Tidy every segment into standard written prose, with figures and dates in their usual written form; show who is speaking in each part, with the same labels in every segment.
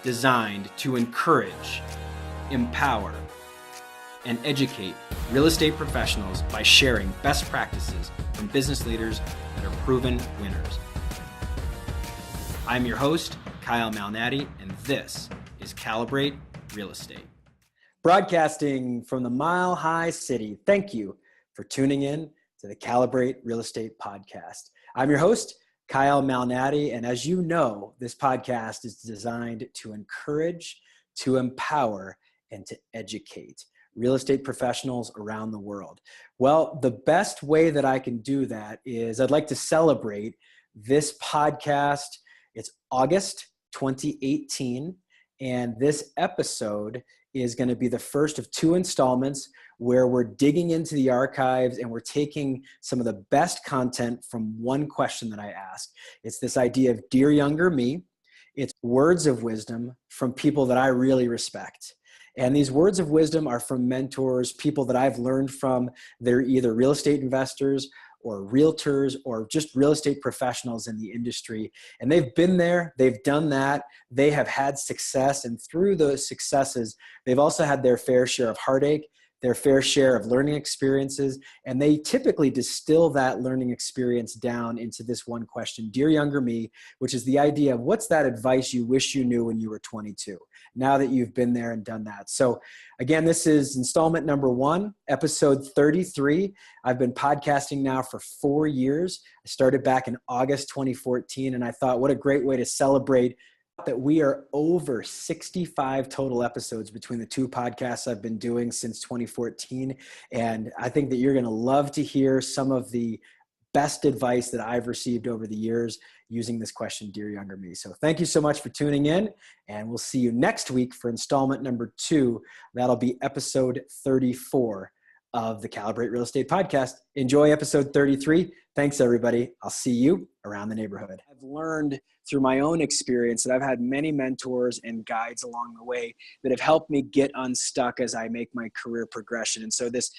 Speaker 1: designed to encourage, empower, and educate real estate professionals by sharing best practices from business leaders that are proven winners. I'm your host, Kyle Malnati, and this is Calibrate Real Estate. Broadcasting from the Mile High City, thank you for tuning in to the Calibrate Real Estate Podcast. I'm your host, Kyle Malnati, and as you know, this podcast is designed to encourage, to empower, and to educate real estate professionals around the world. Well, the best way that I can do that is I'd like to celebrate this podcast. It's August 2018, and this episode is going to be the first of two installments where we're digging into the archives and we're taking some of the best content from one question that I asked. It's this idea of Dear Younger Me. It's words of wisdom from people that I really respect. And these words of wisdom are from mentors, people that I've learned from. They're either real estate investors or realtors or just real estate professionals in the industry. And they've been there, they've done that, they have had success. And through those successes, they've also had their fair share of heartache, their fair share of learning experiences, and they typically distill that learning experience down into this one question, Dear Younger Me, which is the idea of what's that advice you wish you knew when you were 22, now that you've been there and done that. So again, this is installment number 1, episode 33. I've been podcasting now for 4 years. I started back in August 2014, and I thought what a great way to celebrate that we are over 65 total episodes between the two podcasts I've been doing since 2014. And I think that you're going to love to hear some of the best advice that I've received over the years using this question, Dear Younger Me. So thank you so much for tuning in, and we'll see you next week for installment number 2. That'll be episode 34 of the Calibrate Real Estate Podcast. Enjoy episode 33. Thanks, everybody. I'll see you around the neighborhood. I've learned through my own experience that I've had many mentors and guides along the way that have helped me get unstuck as I make my career progression. And so this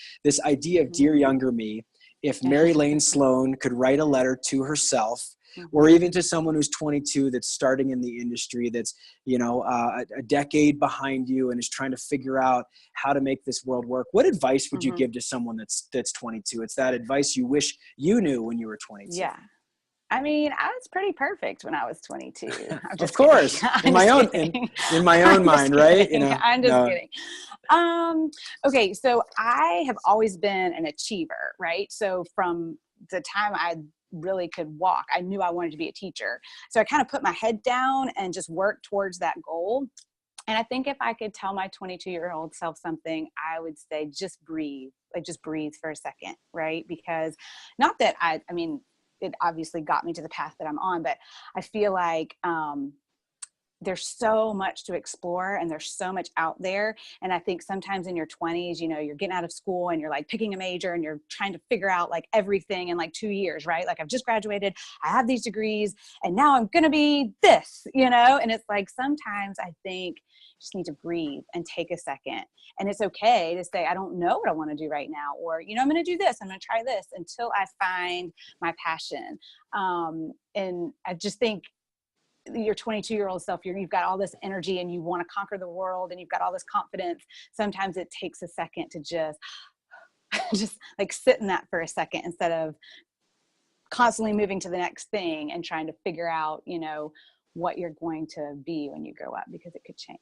Speaker 1: idea of Dear Younger Me, if Mary Lane Sloan could write a letter to herself, or even to someone who's 22 that's starting in the industry, that's, a decade behind you and is trying to figure out how to make this world work, what advice would you give to someone that's 22? It's that advice you wish you knew when you were 22.
Speaker 2: Yeah. I mean, I was pretty perfect when I was 22.
Speaker 1: Of course, in my own mind, right?
Speaker 2: I'm just kidding. Okay, so I have always been an achiever, right? So from the time I really could walk, I knew I wanted to be a teacher. So I kind of put my head down and just worked towards that goal. And I think if I could tell my 22-year-old self something, I would say, just breathe, just breathe for a second, right? Because not that I mean, it obviously got me to the path that I'm on, but I feel like there's so much to explore and there's so much out there. And I think sometimes in your 20s, you're getting out of school and you're like picking a major and you're trying to figure out like everything in like 2 years, right? Like I've just graduated, I have these degrees, and now I'm going to be this, and it's like, sometimes I think you just need to breathe and take a second. And it's okay to say, I don't know what I want to do right now, or, I'm going to do this, I'm going to try this until I find my passion. And I just think your 22-year-old self, you've got all this energy and you want to conquer the world and you've got all this confidence. Sometimes it takes a second to just like sit in that for a second instead of constantly moving to the next thing and trying to figure out, what you're going to be when you grow up, because it could change.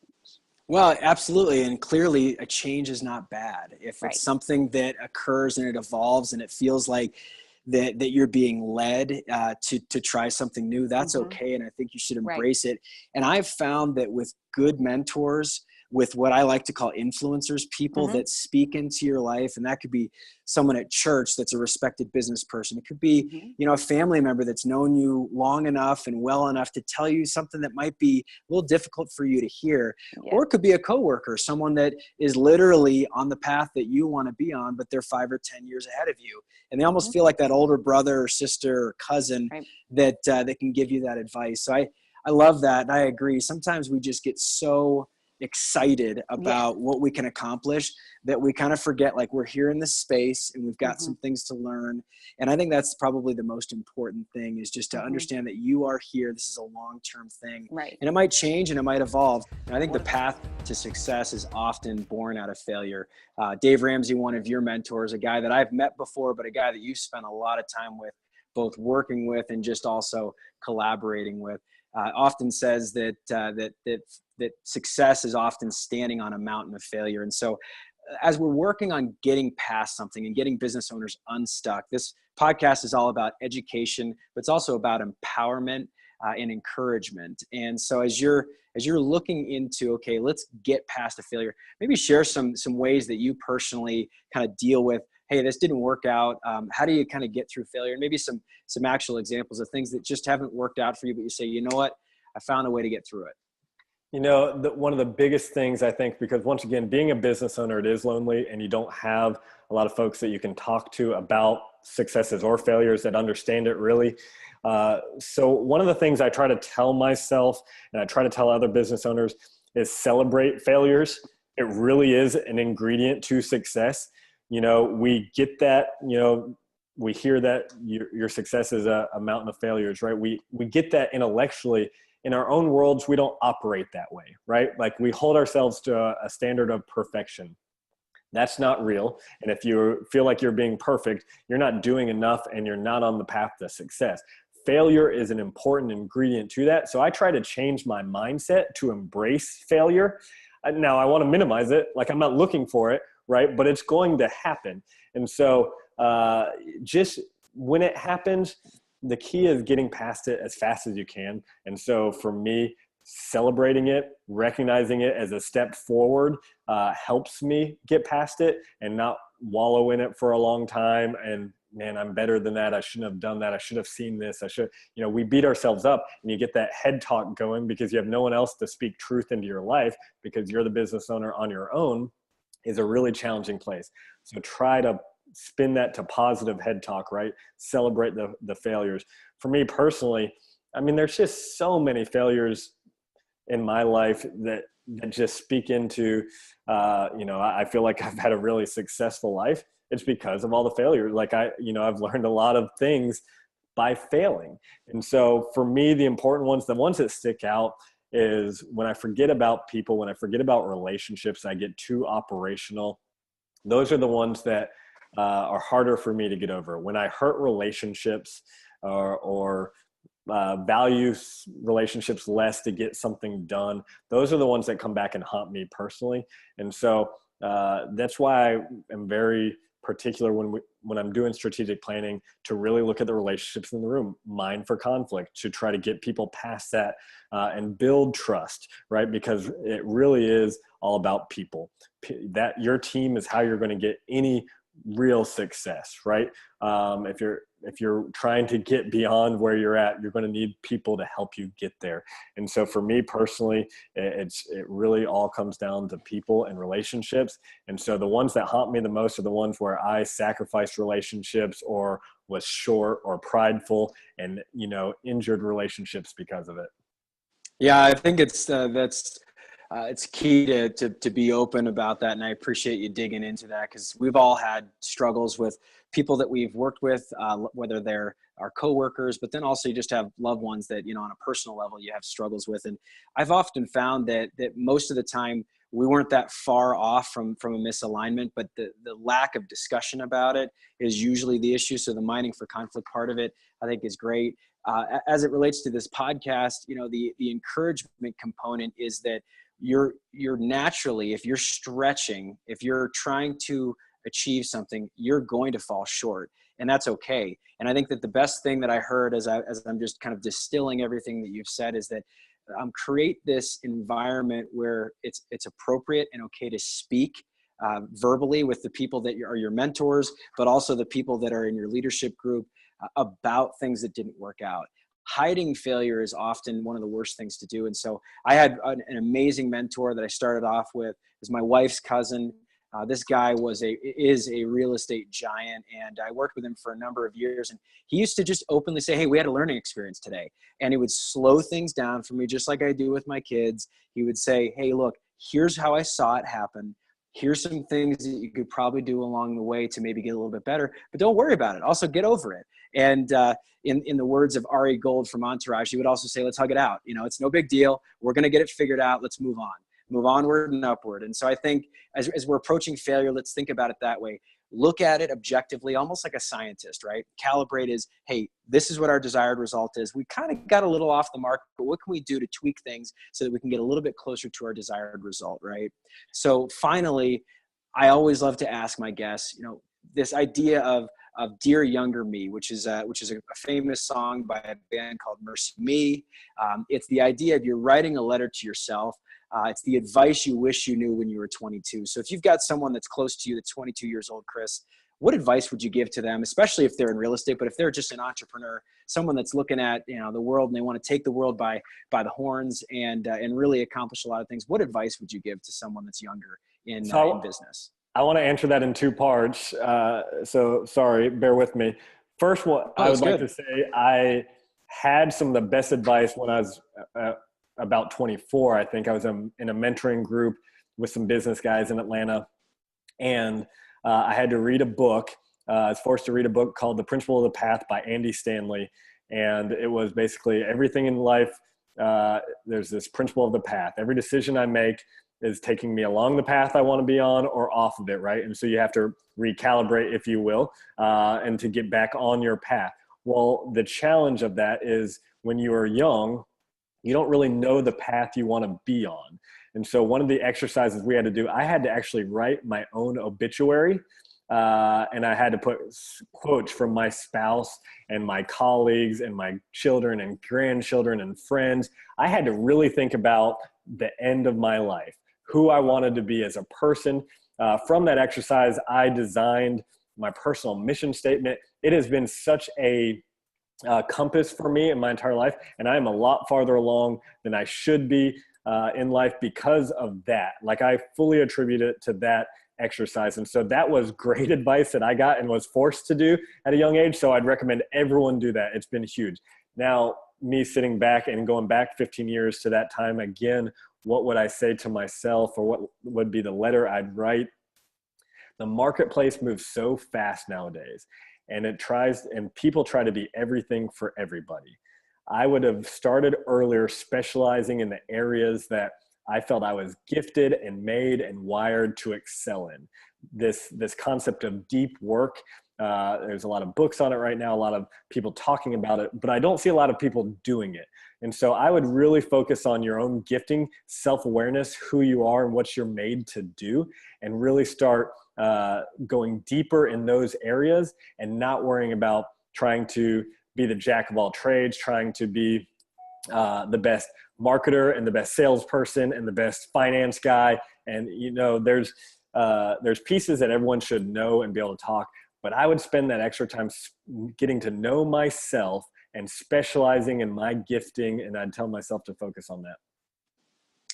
Speaker 1: Well, absolutely. And clearly a change is not bad. If
Speaker 2: Right.
Speaker 1: It's something that occurs and it evolves and it feels like that you're being led to try something new, that's okay. And I think you should embrace it. And I've found that with good mentors, with what I like to call influencers, people that speak into your life. And that could be someone at church that's a respected business person. It could be, a family member that's known you long enough and well enough to tell you something that might be a little difficult for you to hear. Or it could be a coworker, someone that is literally on the path that you want to be on, but they're 5 or 10 years ahead of you. And they almost feel like that older brother or sister or cousin that can give you that advice. So I love that. And I agree. Sometimes we just get so excited about what we can accomplish that we kind of forget, like, we're here in this space and we've got some things to learn. And I think that's probably the most important thing, is just to understand that you are here. This is a long-term thing,
Speaker 2: Right.
Speaker 1: and it might change and it might evolve. And I think the path to success is often born out of failure. Dave Ramsey, one of your mentors, a guy that I've met before, but a guy that you've spent a lot of time with, both working with and just also collaborating with, often says that success is often standing on a mountain of failure. And so as we're working on getting past something and getting business owners unstuck, this podcast is all about education, but it's also about empowerment and encouragement. And so as you're looking into, okay, let's get past a failure, maybe share some ways that you personally kind of deal with, hey, this didn't work out. How do you kind of get through failure? And maybe some actual examples of things that just haven't worked out for you, but you say, you know what, I found a way to get through it.
Speaker 3: You know, one of the biggest things, I think, because once again, being a business owner, it is lonely, and you don't have a lot of folks that you can talk to about successes or failures that understand it really. So one of the things I try to tell myself, and I try to tell other business owners, is celebrate failures. It really is an ingredient to success. You know, we get that, you know, we hear that your success is a mountain of failures, right? We get that intellectually. In our own worlds, we don't operate that way, right? Like, we hold ourselves to a standard of perfection. That's not real. And if you feel like you're being perfect, you're not doing enough and you're not on the path to success. Failure is an important ingredient to that. So I try to change my mindset to embrace failure. Now, I want to minimize it. Like, I'm not looking for it, right? But it's going to happen. And so just when it happens, the key is getting past it as fast as you can. And so for me, celebrating it, recognizing it as a step forward helps me get past it and not wallow in it for a long time. And man, I'm better than that. I shouldn't have done that. I should have seen this. We beat ourselves up, and you get that head talk going because you have no one else to speak truth into your life because you're the business owner on your own, is a really challenging place. So try to spin that to positive head talk, right? Celebrate the failures. For me personally, I mean, there's just so many failures in my life that just speak into, I feel like I've had a really successful life. It's because of all the failures. Like I've learned a lot of things by failing. And so for me, the important ones, the ones that stick out is when I forget about people, when I forget about relationships, I get too operational. Those are the ones that are harder for me to get over. When I hurt relationships or value relationships less to get something done, those are the ones that come back and haunt me personally. And so that's why I am very particular when I'm doing strategic planning to really look at the relationships in the room, mine for conflict, to try to get people past that and build trust, right? Because it really is all about people. That your team is how you're going to get any real success, right? If you're trying to get beyond where you're at, you're going to need people to help you get there. And so for me personally, it really all comes down to people and relationships. And so the ones that haunt me the most are the ones where I sacrificed relationships or was short or prideful and, injured relationships because of it.
Speaker 1: Yeah, I think it's key to be open about that. And I appreciate you digging into that, because we've all had struggles with people that we've worked with, whether they're our coworkers, but then also you just have loved ones that, on a personal level, you have struggles with. And I've often found that most of the time we weren't that far off from a misalignment, but the lack of discussion about it is usually the issue. So the mining for conflict part of it, I think, is great. As it relates to this podcast, the encouragement component is that you're naturally, if you're stretching, if you're trying to achieve something, you're going to fall short, and that's okay. And I think that the best thing that I heard as I'm just kind of distilling everything that you've said is that create this environment where it's appropriate and okay to speak verbally with the people that are your mentors, but also the people that are in your leadership group about things that didn't work out. Hiding failure is often one of the worst things to do. And so I had an amazing mentor that I started off with. Is my wife's cousin. This guy is a real estate giant, and I worked with him for a number of years. And he used to just openly say, "Hey, we had a learning experience today," and he would slow things down for me, just like I do with my kids. He would say, "Hey, look, here's how I saw it happen. Here's some things that you could probably do along the way to maybe get a little bit better, but don't worry about it. Also get over it. And in the words of Ari Gold from Entourage, he would also say, let's hug it out. It's no big deal. We're going to get it figured out. Let's move onward and upward. And so I think as we're approaching failure, let's think about it that way. Look at it objectively, almost like a scientist, right? Calibrate is, hey, this is what our desired result is. We kind of got a little off the mark, but what can we do to tweak things so that we can get a little bit closer to our desired result, right? So finally, I always love to ask my guests, this idea of Dear Younger Me, which is a famous song by a band called Mercy Me. It's the idea of you're writing a letter to yourself. It's the advice you wish you knew when you were 22. So if you've got someone that's close to you that's 22 years old, Chris, what advice would you give to them, especially if they're in real estate, but if they're just an entrepreneur, someone that's looking at the world and they want to take the world by the horns and really accomplish a lot of things, what advice would you give to someone that's younger in business?
Speaker 3: I want to answer that in two parts. So sorry, bear with me. First, I would like to say I had some of the best advice when I was about 24. I think I was in a mentoring group with some business guys in Atlanta. And I had to read a book. I was forced to read a book called The Principle of the Path by Andy Stanley. And it was basically everything in life. There's this principle of the path. Every decision I make is taking me along the path I want to be on or off of it, right? And so you have to recalibrate, if you will, and to get back on your path. Well, the challenge of that is when you are young, you don't really know the path you want to be on. And so one of the exercises we had to do, I had to actually write my own obituary. And I had to put quotes from my spouse and my colleagues and my children and grandchildren and friends. I had to really think about the end of my life, who I wanted to be as a person. From that exercise, I designed my personal mission statement. It has been such a compass for me in my entire life, and I am a lot farther along than I should be in life because of that. Like, I fully attribute it to that exercise. And so that was great advice that I got and was forced to do at a young age. So I'd recommend everyone do that. It's been huge. Now, me sitting back and going back 15 years to that time again, what would I say to myself, or what would be the letter I'd write? The marketplace moves so fast nowadays, and people try to be everything for everybody. I would have started earlier, specializing in the areas that I felt I was gifted and made and wired to excel in. This concept of deep work, there's a lot of books on it right now, a lot of people talking about it, but I don't see a lot of people doing it. And so I would really focus on your own gifting, self-awareness, who you are and what you're made to do, and really start going deeper in those areas and not worrying about trying to be the jack of all trades, trying to be the best marketer and the best salesperson and the best finance guy. And, there's pieces that everyone should know and be able to talk, but I would spend that extra time getting to know myself and specializing in my gifting. And I'd tell myself to focus on that.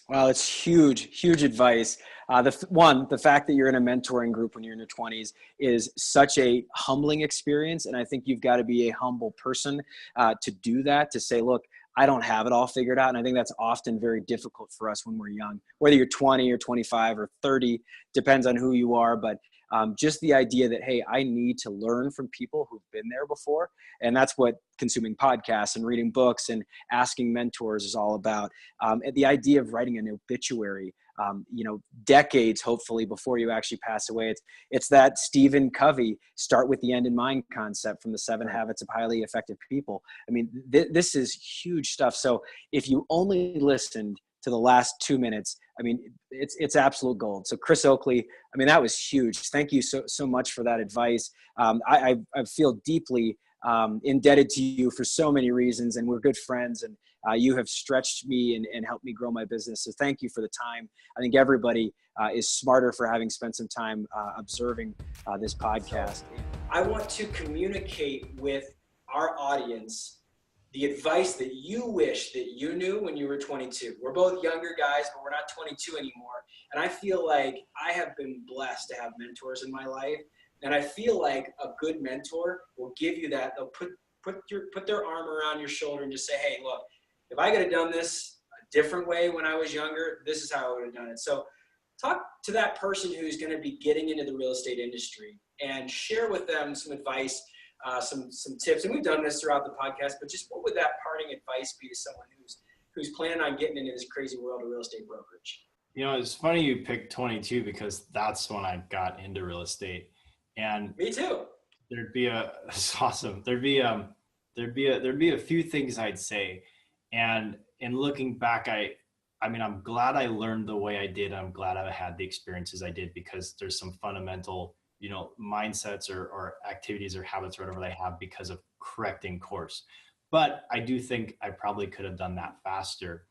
Speaker 1: Well, it's huge advice. The fact that you're in a mentoring group when you're in your 20s is such a humbling experience. And I think you've got to be a humble person to do that, to say, look, I don't have it all figured out. And I think that's often very difficult for us when we're young, whether you're 20 or 25 or 30, depends on who you are. But just the idea that, hey, I need to learn from people who've been there before. And that's what consuming podcasts and reading books and asking mentors is all about. And the idea of writing an obituary, decades, hopefully, before you actually pass away. It's that Stephen Covey, start with the end in mind concept from the 7 Habits of Highly Effective People. I mean, this is huge stuff. So if you only listened to the last 2 minutes, I mean, it's absolute gold. So Chris Oakley, I mean, that was huge. Thank you so much for that advice. I feel deeply indebted to you for so many reasons, and we're good friends, and you have stretched me and helped me grow my business. So thank you for the time. I think everybody is smarter for having spent some time observing this podcast. I want to communicate with our audience the advice that you wish that you knew when you were 22. We're both younger guys, but we're not 22 anymore. And I feel like I have been blessed to have mentors in my life. And I feel like a good mentor will give you that. They'll put their arm around your shoulder and just say, hey, look, if I could have done this different way when I was younger, this is how I would have done it. So talk to that person who's going to be getting into the real estate industry and share with them some advice, some tips. And we've done this throughout the podcast, but just what would that parting advice be to someone who's planning on getting into this crazy world of real estate brokerage?
Speaker 4: You know, it's funny you picked 22 because that's when I got into real estate. And
Speaker 1: me too.
Speaker 4: It's awesome. There'd be a few things I'd say. And in looking back, I mean, I'm glad I learned the way I did. I'm glad I had the experiences I did because there's some fundamental, you know, mindsets or activities or habits or whatever they have because of correcting course. But I do think I probably could have done that faster.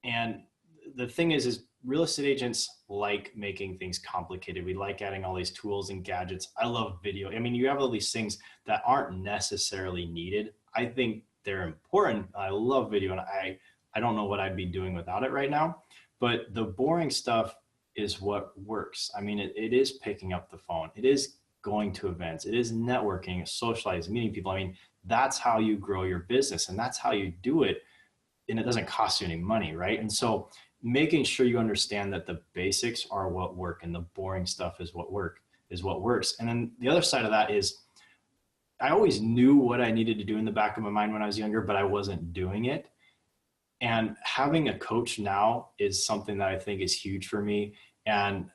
Speaker 4: And the thing is real estate agents like making things complicated. We like adding all these tools and gadgets. I love video. I mean, you have all these things that aren't necessarily needed. I think they're important. I love video, and I don't know what I'd be doing without it right now. But the boring stuff is what works. I mean, it is picking up the phone. It is going to events. It is networking, socializing, meeting people. I mean, that's how you grow your business, and that's how you do it. And it doesn't cost you any money, right? And so making sure you understand that the basics are what work and the boring stuff is what works. And then the other side of that is I always knew what I needed to do in the back of my mind when I was younger, but I wasn't doing it. And having a coach now is something that I think is huge for me. And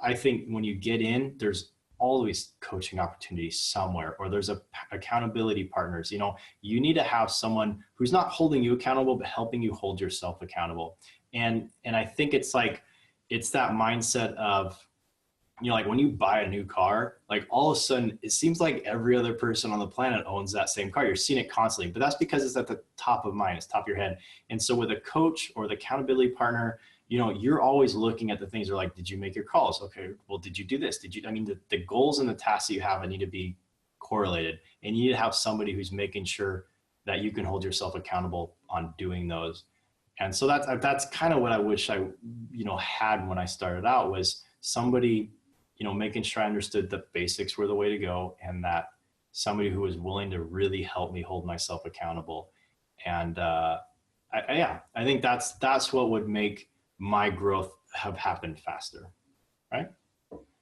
Speaker 4: I think when you get in, there's always coaching opportunities somewhere, or there's accountability partners. You know, you need to have someone who's not holding you accountable, but helping you hold yourself accountable. And I think it's that mindset of, you know, like when you buy a new car, like all of a sudden it seems like every other person on the planet owns that same car. You're seeing it constantly, but that's because it's at the top of mind, it's top of your head. And so with a coach or the accountability partner, you know, you're always looking at the things that are like, did you make your calls? Okay, well, did you do this? The goals and the tasks that you have need to be correlated, and you need to have somebody who's making sure that you can hold yourself accountable on doing those. And so that's kind of what I wish I, you know, had when I started out, was somebody, you know, making sure I understood the basics were the way to go, and that somebody who was willing to really help me hold myself accountable. And I think that's what would make my growth have happened faster, right?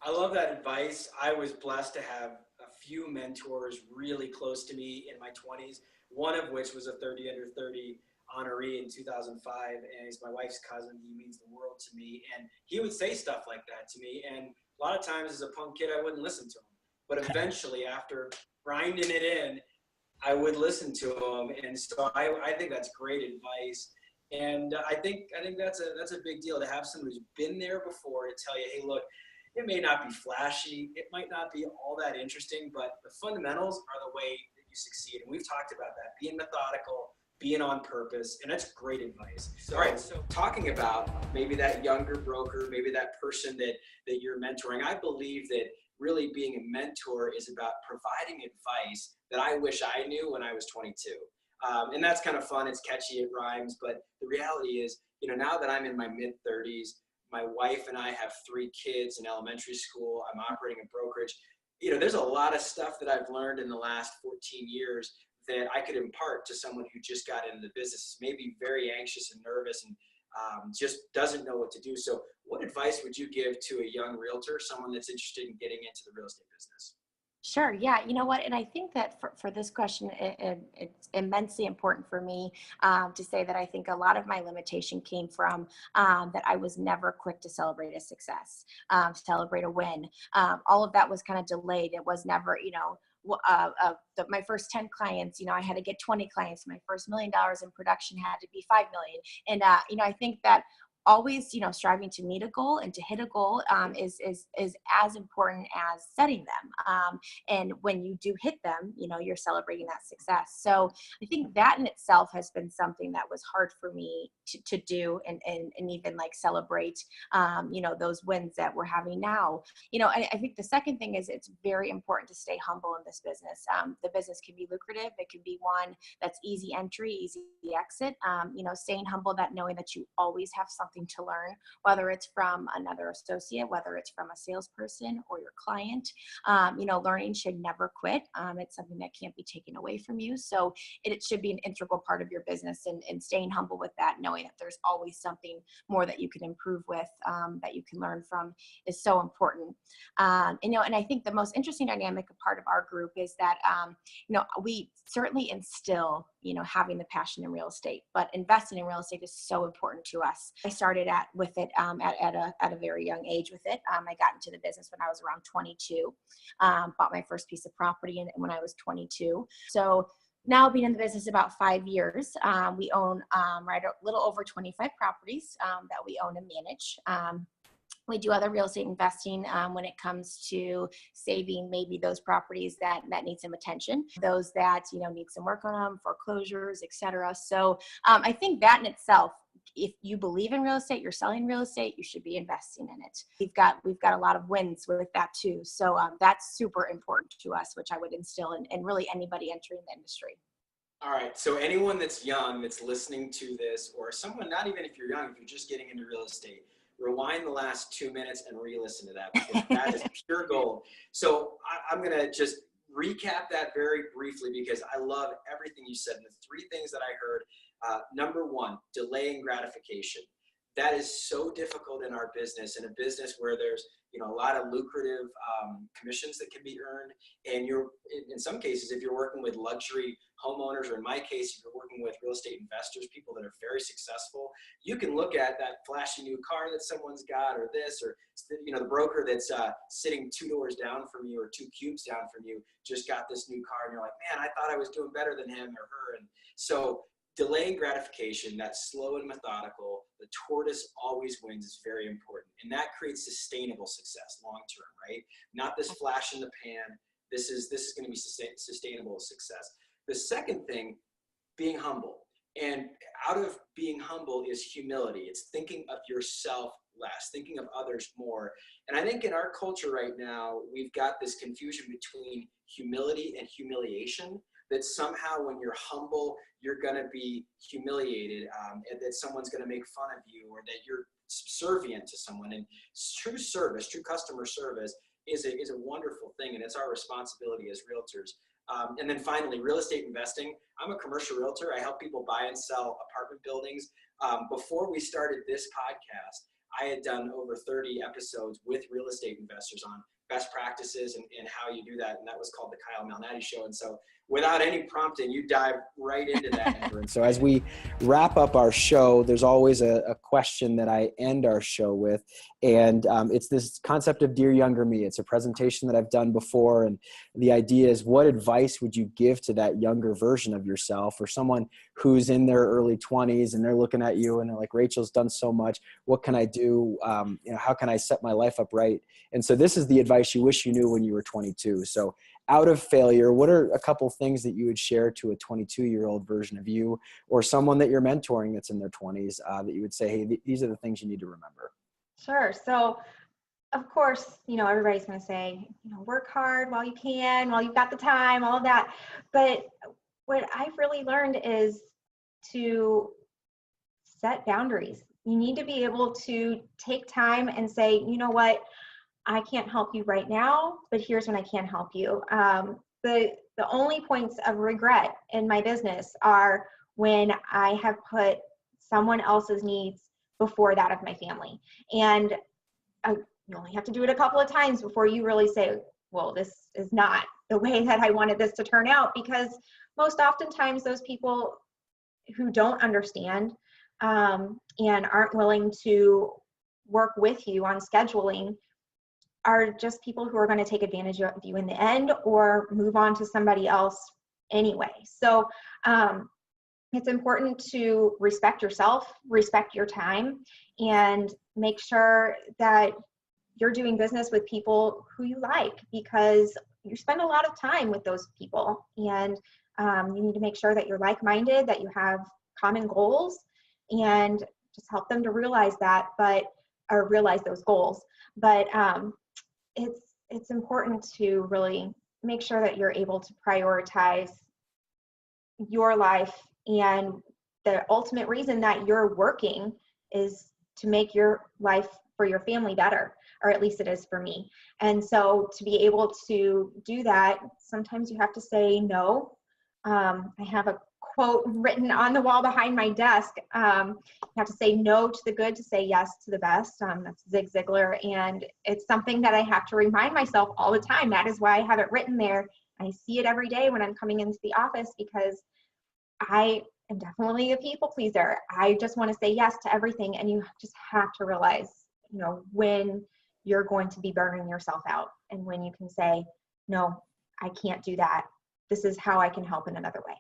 Speaker 1: I love that advice. I was blessed to have a few mentors really close to me in my 20s, one of which was a 30 under 30 honoree in 2005, and he's my wife's cousin. He means the world to me, and he would say stuff like that to me, and a lot of times as a punk kid I wouldn't listen to him, but eventually after grinding it in, I would listen to him. And so I think that's great advice. And I think that's a big deal to have someone who's been there before to tell you, hey, look, it may not be flashy, it might not be all that interesting, but the fundamentals are the way that you succeed. And we've talked about that, being methodical, being on purpose, and that's great advice. So, all right, so talking about maybe that younger broker, maybe that person that you're mentoring, I believe that really being a mentor is about providing advice that I wish I knew when I was 22. And that's kind of fun. It's catchy, it rhymes. But the reality is, you know, now that I'm in my mid-30s, my wife and I have 3 kids in elementary school. I'm operating a brokerage. You know, there's a lot of stuff that I've learned in the last 14 years that I could impart to someone who just got into the business, maybe very anxious and nervous and just doesn't know what to do. So what advice would you give to a young realtor, someone that's interested in getting into the real estate business?
Speaker 5: Sure. Yeah. You know what? And I think that for this question, it's immensely important for me to say that I think a lot of my limitation came from that I was never quick to celebrate a success, celebrate a win. All of that was kind of delayed. It was never, you know, my first 10 clients, you know, I had to get 20 clients. My first $1 million in production had to be 5 million. And, you know, I think that always, you know, striving to meet a goal and to hit a goal is as important as setting them. And when you do hit them, you know, you're celebrating that success. So I think that in itself has been something that was hard for me to do and even like celebrate, you know, those wins that we're having now. You know, I think the second thing is it's very important to stay humble in this business. The business can be lucrative. It can be one that's easy entry, easy exit. You know, staying humble, that knowing that you always have something something to learn, whether it's from another associate, whether it's from a salesperson or your client. Learning should never quit. It's something that can't be taken away from you. So it should be an integral part of your business, and staying humble with that, knowing that there's always something more that you can improve with, that you can learn from, is so important. And I think the most interesting dynamic part of our group is that, we certainly instill, having the passion in real estate, but investing in real estate is so important to us. I started with it at a very young age with it. I got into the business when I was around 22, bought my first piece of property when I was 22. So now being in the business about 5 years, we own a little over 25 properties that we own and manage. We do other real estate investing when it comes to saving maybe those properties that need some attention, those that need some work on them, foreclosures, etc. So I think that in itself, if you believe in real estate, you're selling real estate, you should be investing in it. We've got a lot of wins with that too. So that's super important to us, which I would instill in really anybody entering the industry.
Speaker 1: All right. So anyone that's young, that's listening to this, or someone, not even if you're young, if you're just getting into real estate, rewind the last 2 minutes and re-listen to that, because that is pure gold. So I'm going to just recap that very briefly, because I love everything you said. And the 3 things that I heard, number 1, delaying gratification. That is so difficult in our business, in a business where there's a lot of lucrative commissions that can be earned. And in some cases, if you're working with luxury homeowners, or in my case, if you're working with real estate investors, people that are very successful, you can look at that flashy new car that someone's got, or this, or the broker that's sitting 2 doors down from you, or 2 cubes down from you, just got this new car, and you're like, man, I thought I was doing better than him or her. And so delaying gratification, that's slow and methodical, the tortoise always wins, is very important. And that creates sustainable success long-term, right? Not this flash in the pan. This is going to be sustainable success. The second thing, being humble. And out of being humble is humility. It's thinking of yourself less, thinking of others more. And I think in our culture right now, we've got this confusion between humility and humiliation, that somehow when you're humble, you're going to be humiliated, and that someone's going to make fun of you, or that you're subservient to someone. And true service, true customer service is a wonderful thing, and it's our responsibility as realtors. And then finally, real estate investing. I'm a commercial realtor. I help people buy and sell apartment buildings. Before we started this podcast, I had done over 30 episodes with real estate investors on best practices and how you do that. And that was called the Kyle Malnati Show. And so without any prompting, you dive right into that. And so as we wrap up our show, there's always a question that I end our show with. And it's this concept of Dear Younger Me. It's a presentation that I've done before. And the idea is, what advice would you give to that younger version of yourself, or someone who's in their early 20s and they're looking at you and they're like, Rachel's done so much. What can I do? How can I set my life up right? And so this is the advice you wish you knew when you were 22. So out of failure, what are a couple things that you would share to a 22-year-old version of you, or someone that you're mentoring that's in their 20s, that you would say, hey, these are the things you need to remember?
Speaker 6: Sure. So of course, everybody's going to say, work hard while you can, while you've got the time, all of that. But what I've really learned is to set boundaries. You need to be able to take time and say, you know what, I can't help you right now, but here's when I can help you. The only points of regret in my business are when I have put someone else's needs before that of my family. And you only have to do it a couple of times before you really say, well, this is not the way that I wanted this to turn out, because most oftentimes those people who don't understand and aren't willing to work with you on scheduling are just people who are going to take advantage of you in the end, or move on to somebody else anyway. So it's important to respect yourself, respect your time, and make sure that you're doing business with people who you like, because you spend a lot of time with those people, and you need to make sure that you're like-minded, that you have common goals, and just help them to realize that, or realize those goals. But it's important to really make sure that you're able to prioritize your life, and the ultimate reason that you're working is make your life for your family better, or at least it is for me. And so to be able to do that, sometimes you have to say no. I have a quote written on the wall behind my desk. You have to say no to the good to say yes to the best. That's Zig Ziglar. And it's something that I have to remind myself all the time. That is why I have it written there. I see it every day when I'm coming into the office, because I am definitely a people pleaser. I just want to say yes to everything. And you just have to realize, when you're going to be burning yourself out, and when you can say, no, I can't do that. This is how I can help in another way.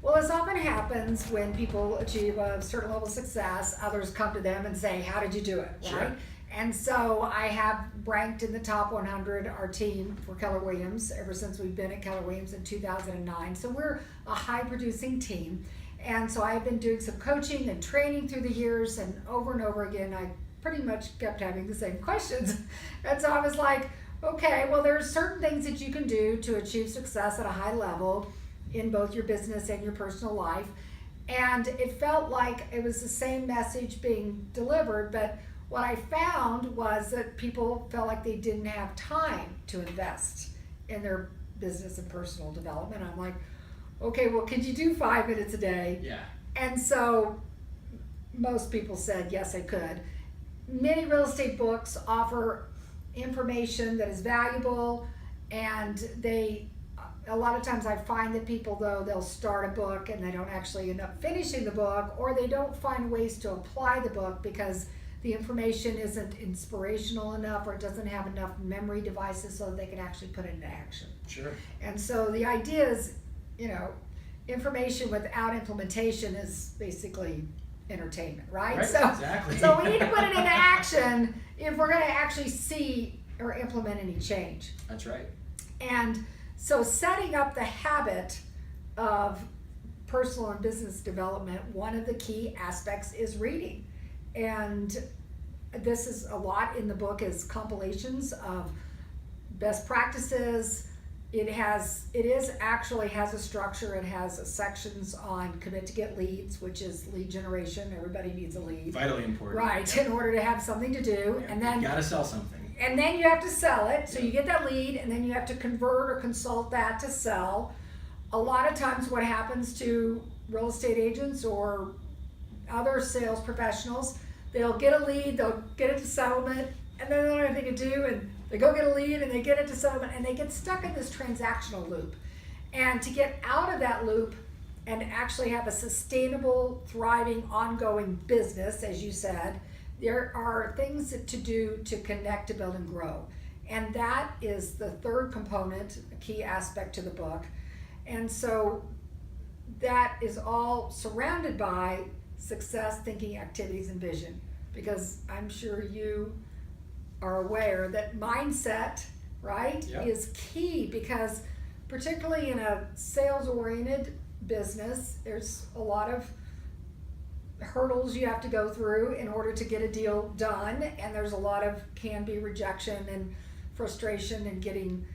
Speaker 7: Well, as often happens when people achieve a certain level of success, others come to them and say, how did you do it, right?
Speaker 1: Sure.
Speaker 7: And so I have ranked in the top 100 our team for Keller Williams ever since we've been at Keller Williams in 2009. So we're a high producing team. And so I've been doing some coaching and training through the years, and over again, I pretty much kept having the same questions. And so I was like, okay, well, there's certain things that you can do to achieve success at a high level in both your business and your personal life. And it felt like it was the same message being delivered, but what I found was that people felt like they didn't have time to invest in their business and personal development. I'm like, okay, well, could you do 5 minutes a day?
Speaker 1: Yeah.
Speaker 7: And so most people said, yes, I could. Many real estate books offer information that is valuable, and a lot of times I find that people, though, they'll start a book and they don't actually end up finishing the book, or they don't find ways to apply the book because the information isn't inspirational enough, or it doesn't have enough memory devices so that they can actually put it into action.
Speaker 1: Sure.
Speaker 7: And so the idea is, information without implementation is basically entertainment, right?
Speaker 1: Right,
Speaker 7: So,
Speaker 1: exactly.
Speaker 7: so we need to put it into action if we're going to actually see or implement any change.
Speaker 1: That's right.
Speaker 7: And so setting up the habit of personal and business development, one of the key aspects is reading. And this is a lot in the book, is compilations of best practices. It actually has a structure. It has sections on commit to get leads, which is lead generation. Everybody needs a lead.
Speaker 1: Vitally important.
Speaker 7: Right,
Speaker 1: Yep.
Speaker 7: in order to have something to do.
Speaker 1: Yep.
Speaker 7: And then
Speaker 1: You gotta sell something.
Speaker 7: and then you have to sell it. So you get that lead, and then you have to convert or consult that to sell. A lot of times what happens to real estate agents or other sales professionals, they'll get a lead, they'll get it to settlement, and then they don't have anything to do, and they go get a lead and they get it to settlement, and they get stuck in this transactional loop. And to get out of that loop and actually have a sustainable, thriving, ongoing business, as you said, there are things to do to connect, to build, and grow. And that is the third component, a key aspect to the book. And so that is all surrounded by success, thinking, activities, and vision. Because I'm sure you are aware that mindset, right,
Speaker 1: Yep.
Speaker 7: is key, because particularly in a sales-oriented business, there's a lot of hurdles you have to go through in order to get a deal done, and there's a lot of can be rejection and frustration and getting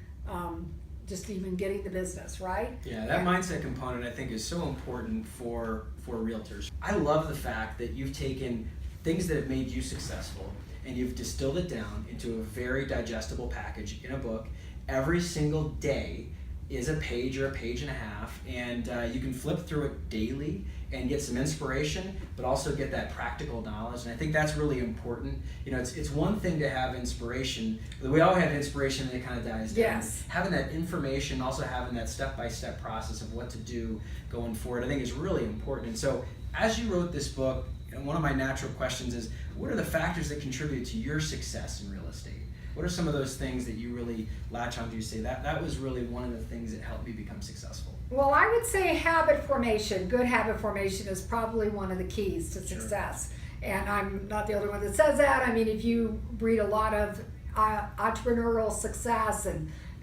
Speaker 7: just even getting the business, right?
Speaker 1: Yeah, that mindset component I think is so important for realtors. I love the fact that you've taken things that have made you successful and you've distilled it down into a very digestible package in a book. Every single day is a page or a page and a half, and you can flip through it daily and get some inspiration, but also get that practical knowledge. And I think that's really important. It's one thing to have inspiration. We all have inspiration and it kind of dies down.
Speaker 7: Yes.
Speaker 1: Having that information, also having that step-by-step process of what to do going forward, I think is really important. And so as you wrote this book, one of my natural questions is, what are the factors that contribute to your success in real estate? What are some of those things that you really latch onto? You say that was really one of the things that helped me become successful.
Speaker 7: Well, I would say habit formation, good habit formation, is probably one of the keys to success. Sure. And I'm not the only one that says that. I mean, if you read a lot of entrepreneurial success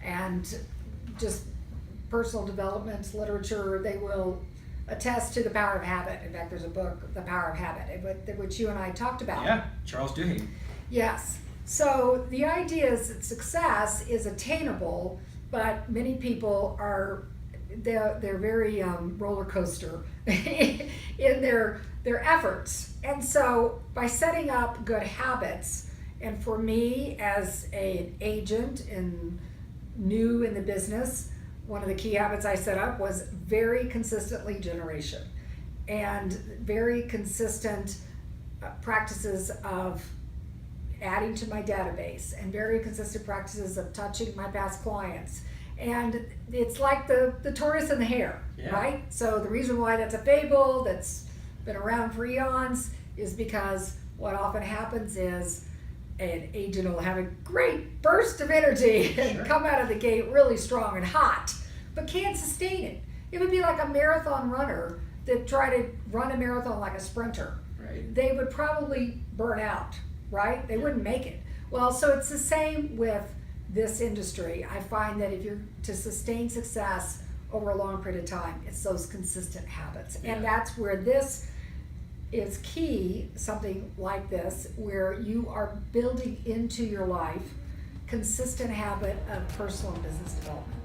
Speaker 7: and just personal development literature, they will attest to the power of habit. In fact, there's a book, The Power of Habit, which you and I talked about.
Speaker 1: Yeah, Charles Duhigg.
Speaker 7: Yes. So the idea is that success is attainable, but many people they're very roller coaster in their their efforts. And so by setting up good habits, and for me as an agent and new in the business, one of the key habits I set up was very consistent lead generation and very consistent practices of adding to my database and very consistent practices of touching my past clients. And it's like the tortoise and the hare, right? So the reason why that's a fable that's been around for eons is because what often happens is an agent will have a great burst of energy and come out of the gate really strong and hot, but can't sustain it. It would be like a marathon runner that tried to run a marathon like a sprinter.
Speaker 1: Right.
Speaker 7: They would probably burn out, right? They wouldn't make it. Well, so it's the same with this industry. I find that if you're to sustain success over a long period of time, it's those consistent habits. And that's where this is key, something like this, where you are building into your life consistent habit of personal and business development.